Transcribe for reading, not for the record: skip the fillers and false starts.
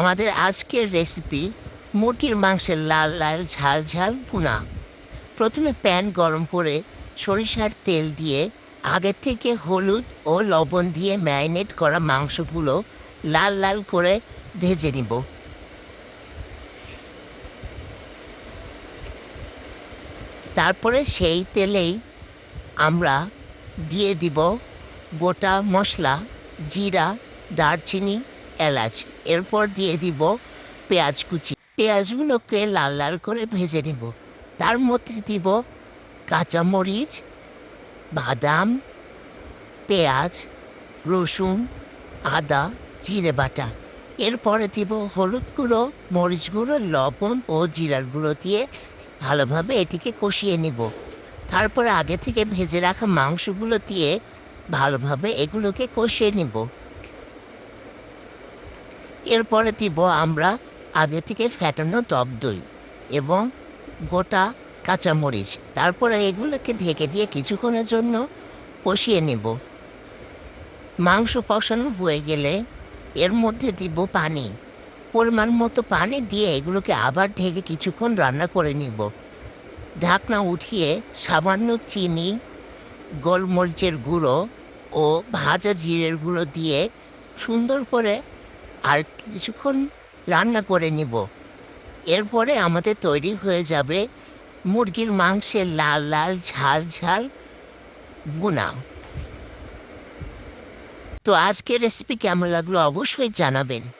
আমাদের আজকের রেসিপি মুরগির মাংসের লাল লাল ঝাল ঝাল ভুনা। প্রথমে প্যান গরম করে সরিষার তেল দিয়ে আগে থেকে হলুদ ও লবণ দিয়ে ম্যারিনেট করা মাংসগুলো লাল লাল করে ভেজে নিব। তারপরে সেই তেলেই আমরা দিয়ে দিব গোটা মশলা, জিরা, দারচিনি, এলাচ। এরপর দিয়ে দিব পেঁয়াজ কুচি। পেঁয়াজগুলোকে লাল লাল করে ভেজে নেব। তার মধ্যে দিব কাঁচামরিচ, বাদাম, পেঁয়াজ, রসুন, আদা, জিরে বাটা। এরপরে দিব হলুদ গুঁড়ো, মরিচ গুঁড়ো, লবণ ও জিরার গুঁড়ো দিয়ে ভালোভাবে এটিকে কষিয়ে নেব। তারপরে আগে থেকে ভেজে রাখা মাংসগুলো দিয়ে ভালোভাবে এগুলোকে কষিয়ে নেব। এরপরে দিব আমরা আগে থেকে ফ্যাটানো টক দই এবং গোটা কাঁচামরিচ। তারপরে এগুলোকে ঢেকে দিয়ে কিছুক্ষণের জন্য কষিয়ে নেব। মাংস কষানো হয়ে গেলে এর মধ্যে দিব পানি, পরিমাণ মতো পানি দিয়ে এগুলোকে আবার ঢেকে কিছুক্ষণ রান্না করে নিব। ঢাকনা উঠিয়ে সামান্য চিনি, গোলমরিচের গুঁড়ো ও ভাজা জিরের গুঁড়ো দিয়ে সুন্দর করে আর কিছুক্ষণ রান্না করে নিব। এরপরে আমাদের তৈরি হয়ে যাবে মুরগির মাংসের লাল লাল ঝাল ঝাল ভুনা। তো আজকের রেসিপি কেমন লাগলো অবশ্যই জানাবেন।